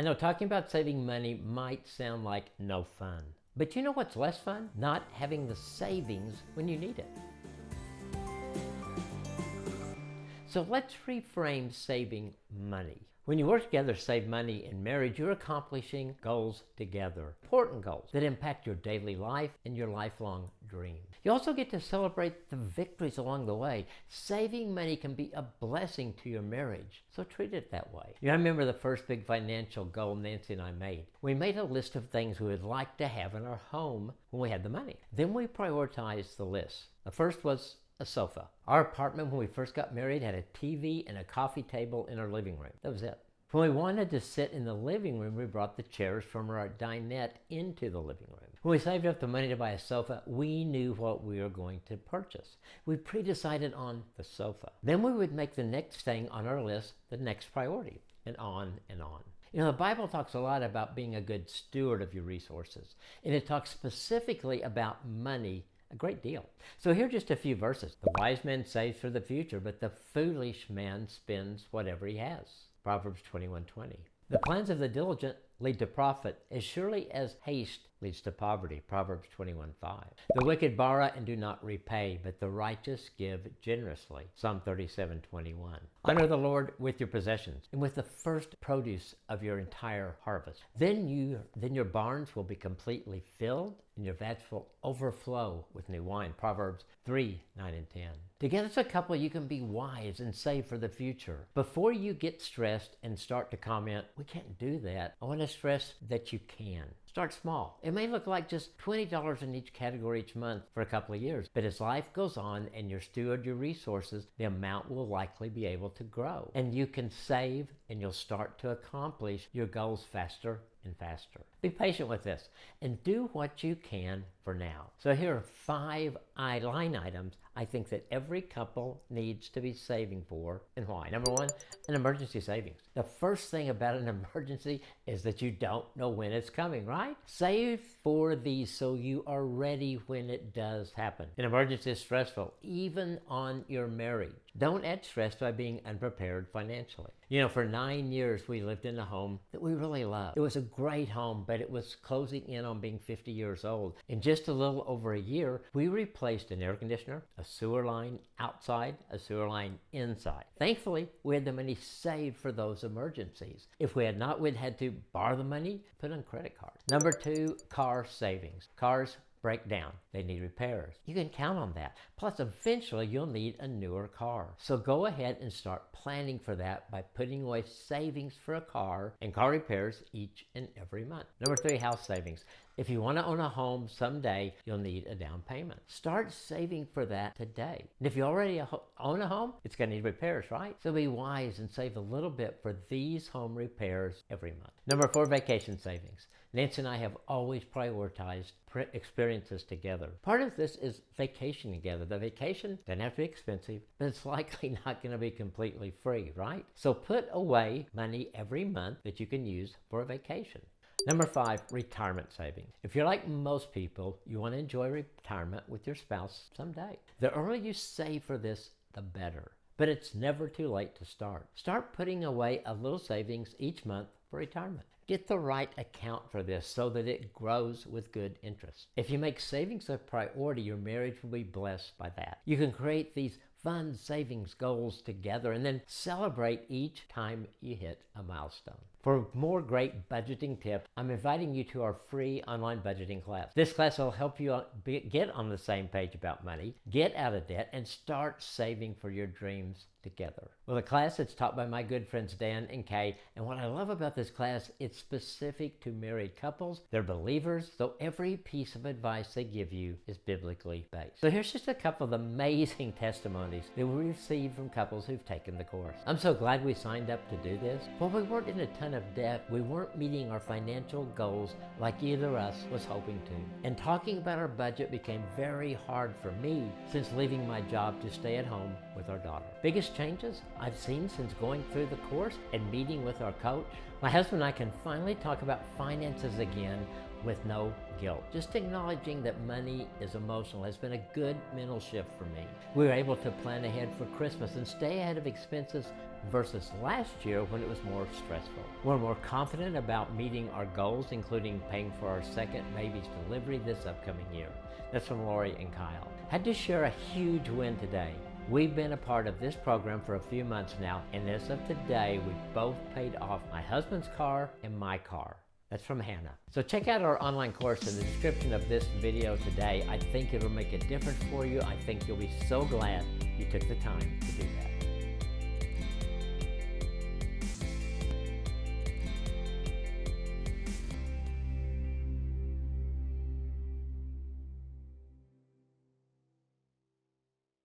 I know talking about saving money might sound like no fun. But you know what's less fun? Not having the savings when you need it. So let's reframe saving money. When you work together to save money in marriage, you're accomplishing goals together. Important goals that impact your daily life and your lifelong dream. You also get to celebrate the victories along the way. Saving money can be a blessing to your marriage, so treat it that way. I remember the first big financial goal Nancy and I made. We made a list of things we would like to have in our home when we had the money. Then we prioritized the list. The first was a sofa. Our apartment when we first got married had a TV and a coffee table in our living room. That was it. When we wanted to sit in the living room, we brought the chairs from our dinette into the living room. When we saved up the money to buy a sofa, we knew what we were going to purchase. We pre-decided on the sofa. Then we would make the next thing on our list the next priority, and on and on. You know, the Bible talks a lot about being a good steward of your resources, and it talks specifically about money a great deal. So here are just a few verses. The wise man saves for the future, but the foolish man spends whatever he has. Proverbs 21:20. The plans of the diligent lead to profit as surely as haste leads to poverty. Proverbs 21:5. The wicked borrow and do not repay, but the righteous give generously. Psalm 37:21. Honor the Lord with your possessions and with the first produce of your entire harvest. Then your barns will be completely filled and your vats will overflow with new wine. Proverbs 3:9 and 10. Together as a couple, you can be wise and save for the future. Before you get stressed and start to comment, we can't do that, I want to stress that you can. Start small. It may look like just $20 in each category each month for a couple of years, but as life goes on and you steward your resources, the amount will likely be able to grow. And you can save and you'll start to accomplish your goals faster and faster. Be patient with this and do what you can for now. So here are 5 line items I think that every couple needs to be saving for and why. Number 1, an emergency savings. The first thing about an emergency is that you don't know when it's coming, right? Save for these so you are ready when it does happen. An emergency is stressful, even on your marriage. Don't add stress by being unprepared financially. You know, for 9 years we lived in a home that we really loved. It was a great home, but it was closing in on being 50 years old. In just a little over a year, we replaced an air conditioner, a sewer line outside, a sewer line inside. Thankfully, we had the money saved for those emergencies. If we had not, we'd had to borrow the money, put on credit cards. Number 2, car savings. Cars break down. They need repairs. You can count on that. Plus, eventually, you'll need a newer car. So go ahead and start planning for that by putting away savings for a car and car repairs each and every month. Number 3, house savings. If you want to own a home someday, you'll need a down payment. Start saving for that today. And if you already own a home, it's going to need repairs, right? So be wise and save a little bit for these home repairs every month. Number 4, vacation savings. Nancy and I have always prioritized experiences together. Part of this is vacation together. The vacation doesn't have to be expensive, but it's likely not going to be completely free, right? So put away money every month that you can use for a vacation. Number 5, retirement savings. If you're like most people, you want to enjoy retirement with your spouse someday. The earlier you save for this, the better. But it's never too late to start. Start putting away a little savings each month for retirement. Get the right account for this so that it grows with good interest. If you make savings a priority, your marriage will be blessed by that. You can create these fun savings goals together and then celebrate each time you hit a milestone. For more great budgeting tips, I'm inviting you to our free online budgeting class. This class will help you get on the same page about money, get out of debt, and start saving for your dreams together. Well, the class is taught by my good friends Dan and Kay, and what I love about this class, it's specific to married couples. They're believers, so every piece of advice they give you is biblically based. So here's just a couple of amazing testimonies that we received from couples who've taken the course. I'm so glad we signed up to do this. While we weren't in a ton of debt, we weren't meeting our financial goals like either of us was hoping to. And talking about our budget became very hard for me since leaving my job to stay at home with our daughter. Biggest biggest changes I've seen since going through the course and meeting with our coach? My husband and I can finally talk about finances again with no guilt. Just acknowledging that money is emotional has been a good mental shift for me. We were able to plan ahead for Christmas and stay ahead of expenses versus last year when it was more stressful. We're more confident about meeting our goals, including paying for our second baby's delivery this upcoming year. That's from Lori and Kyle. Had to share a huge win today. We've been a part of this program for a few months now, and as of today, we've both paid off my husband's car and my car. That's from Hannah. So check out our online course in the description of this video today. I think it'll make a difference for you. I think you'll be so glad you took the time to do that.